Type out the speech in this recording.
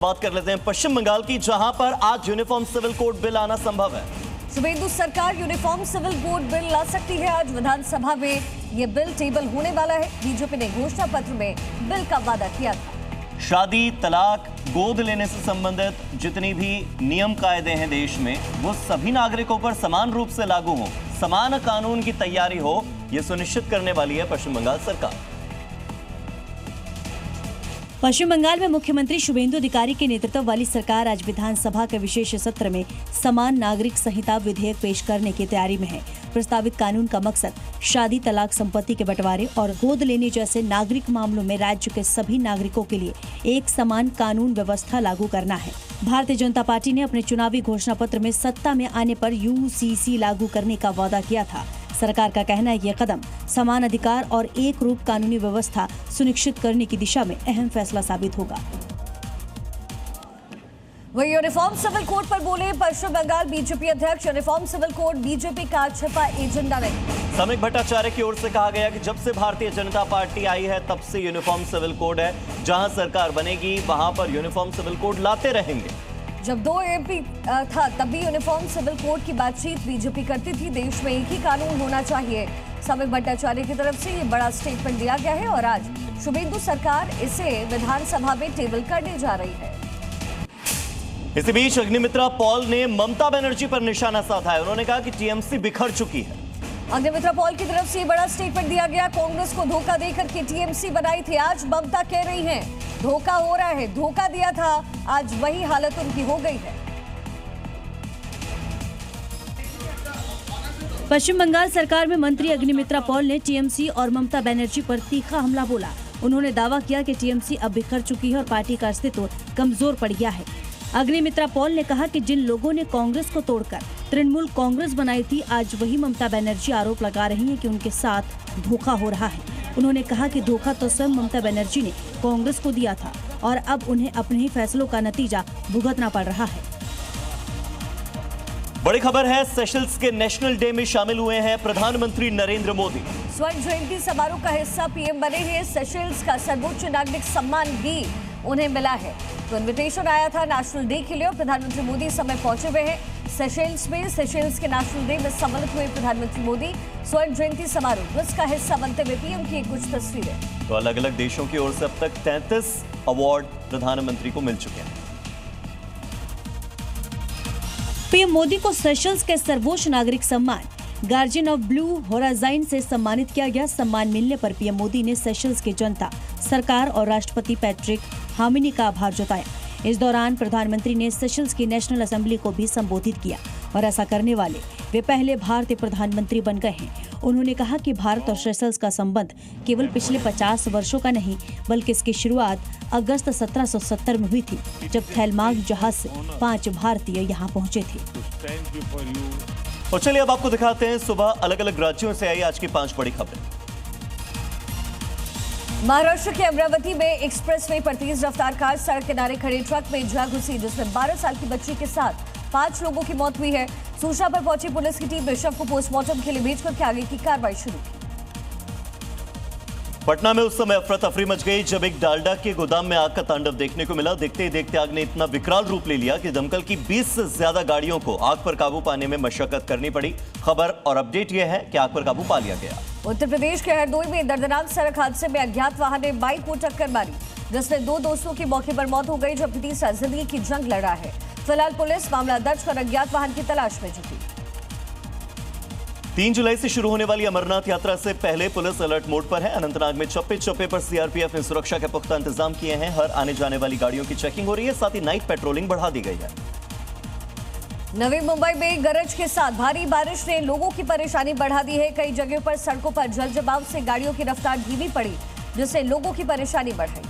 बात कर लेते हैं पश्चिम बंगाल की, जहां पर आज यूनिफॉर्म सिविल कोड बिल आना संभव है। शुभेंदु सरकार यूनिफॉर्म सिविल कोड बिल ला सकती है। आज विधानसभा में ये बिल टेबल होने वाला है। बीजेपी ने घोषणा पत्र में बिल का वादा किया था। शादी, तलाक, गोद लेने से संबंधित जितनी भी नियम कायदे हैं देश में, वो सभी नागरिकों पर समान रूप से लागू हो, समान कानून की तैयारी हो, यह सुनिश्चित करने वाली है पश्चिम बंगाल सरकार। पश्चिम बंगाल में मुख्यमंत्री शुभेंदु अधिकारी के नेतृत्व वाली सरकार आज विधानसभा के विशेष सत्र में समान नागरिक संहिता विधेयक पेश करने की तैयारी में है। प्रस्तावित कानून का मकसद शादी, तलाक, संपत्ति के बंटवारे और गोद लेने जैसे नागरिक मामलों में राज्य के सभी नागरिकों के लिए एक समान कानून व्यवस्था लागू करना है। भारतीय जनता पार्टी ने अपने चुनावी घोषणा पत्र में सत्ता में आने पर यूसीसी लागू करने का वादा किया था। सरकार का कहना है ये कदम समान अधिकार और एक रूप कानूनी व्यवस्था सुनिश्चित करने की दिशा में अहम फैसला साबित होगा। वही यूनिफॉर्म सिविल कोड पर बोले पश्चिम बंगाल बीजेपी अध्यक्ष, यूनिफॉर्म सिविल कोड बीजेपी का छिपा एजेंडा नहीं। समीक भट्टाचार्य की ओर से कहा गया कि जब से भारतीय जनता पार्टी आई है तब से यूनिफॉर्म सिविल कोड है, जहां सरकार बनेगी वहां पर यूनिफॉर्म सिविल कोड लाते रहेंगे। जब 2 एमपी था तब भी यूनिफॉर्म सिविल कोड की बातचीत बीजेपी करती थी। देश में एक ही कानून होना चाहिए। समीक भट्टाचार्य की तरफ से ये बड़ा स्टेटमेंट दिया गया है और आज शुभेंदु सरकार इसे विधानसभा में टेबल करने जा रही है। इसी बीच अग्निमित्रा पॉल ने ममता बनर्जी पर निशाना साधा है। उन्होंने कहा कि टीएमसी बिखर चुकी है। अग्निमित्रा पॉल की तरफ से बड़ा स्टेटमेंट दिया गया। कांग्रेस को धोखा देकर के टीएमसी बनाई थी। आज ममता कह रही हैं धोखा हो रहा है, धोखा दिया था, आज वही हालत उनकी हो गई है। पश्चिम बंगाल सरकार में मंत्री अग्निमित्रा पॉल ने टीएमसी और ममता बनर्जी पर तीखा हमला बोला। उन्होंने दावा किया कि टीएमसी अब बिखर चुकी है और पार्टी का अस्तित्व कमजोर पड़ गया है। अग्निमित्रा पॉल ने कहा कि जिन लोगों ने कांग्रेस को तोड़कर तृणमूल कांग्रेस बनाई थी, आज वही ममता बनर्जी आरोप लगा रही हैं कि उनके साथ धोखा हो रहा है। उन्होंने कहा कि धोखा तो स्वयं ममता बनर्जी ने कांग्रेस को दिया था और अब उन्हें अपने ही फैसलों का नतीजा भुगतना पड़ रहा है। बड़ी खबर है, सेशल्स के नेशनल डे में शामिल हुए हैं प्रधानमंत्री नरेंद्र मोदी। स्वर्ण जयंती समारोह का हिस्सा पीएम बने हैं। सेशल्स का सर्वोच्च नागरिक सम्मान भी उन्हें मिला है। तो इन्विटेशन आया था नेशनल डे के लिए और प्रधानमंत्री मोदी इस समय पहुंचे हुए हैं सेशल्स में। सेशल्स के नेशनल डे में सम्मिलित हुए प्रधानमंत्री मोदी। स्वर्ण जयंती समारोह जिसका हिस्सा बनते हुए पीएम की कुछ तस्वीरें। तो अलग अलग देशों की ओर से अब तक 33 अवार्ड प्रधानमंत्री को मिल चुके हैं। पीएम मोदी को सेशल्स के सर्वोच्च नागरिक सम्मान गार्जियन ऑफ ब्लू होराइजन से सम्मानित किया गया। सम्मान मिलने पर पीएम मोदी ने सेशल्स की जनता, सरकार और राष्ट्रपति पैट्रिक हार्मनी का आभार जताया। इस दौरान प्रधानमंत्री ने सेशल्स की नेशनल असेंबली को भी संबोधित किया और ऐसा करने वाले वे पहले भारतीय प्रधानमंत्री बन गए हैं। उन्होंने कहा कि भारत और सेशल्स का संबंध केवल पिछले 50 वर्षों का नहीं, बल्कि इसकी शुरुआत अगस्त 1770 में हुई थी, जब थैलमार्क जहाज से 5 भारतीय यहाँ पहुँचे थे। और चलिए अब आपको दिखाते हैं सुबह अलग अलग राज्यों से आई आज की 5 बड़ी खबरें। महाराष्ट्र के अमरावती में एक्सप्रेसवे पर तेज रफ्तार कार सड़क किनारे खड़े ट्रक में जा घुसी, जिसमें 12 साल की बच्ची के साथ 5 लोगों की मौत हुई है। सूचना पर पहुंची पुलिस की टीम ने शव को पोस्टमार्टम के लिए भेजकर के आगे की कार्रवाई शुरू की। पटना में उस समय अफरा तफरी मच गई जब एक डालडा के गोदाम में आग का तांडव देखने को मिला। देखते ही देखते आग ने इतना विकराल रूप ले लिया कि दमकल की 20 से ज्यादा गाड़ियों को आग पर काबू पाने में मशक्कत करनी पड़ी। खबर और अपडेट यह है कि आग पर काबू पा लिया गया। उत्तर प्रदेश के हरदोई में दर्दनाक सड़क हादसे में अज्ञात वाहन ने बाइक को टक्कर मारी, जिसमें 2 दोस्तों की मौके पर मौत हो गई, जबकि तीसरा जिंदगी की जंग लड़ा है। फिलहाल पुलिस मामला दर्ज कर अज्ञात वाहन की तलाश में जुटी। 3 जुलाई से शुरू होने वाली अमरनाथ यात्रा से पहले पुलिस अलर्ट मोड पर है। अनंतनाग में चप्पे चप्पे पर सीआरपीएफ ने सुरक्षा के पुख्ता इंतजाम किए हैं। हर आने जाने वाली गाड़ियों की चेकिंग हो रही है, साथ ही नाइट पेट्रोलिंग बढ़ा दी गई है। नवी मुंबई में गरज के साथ भारी बारिश ने लोगों की परेशानी बढ़ा दी है। कई जगहों पर सड़कों पर जल जमाव से गाड़ियों की रफ्तार धीमी पड़ी, जिससे लोगों की परेशानी बढ़ गई।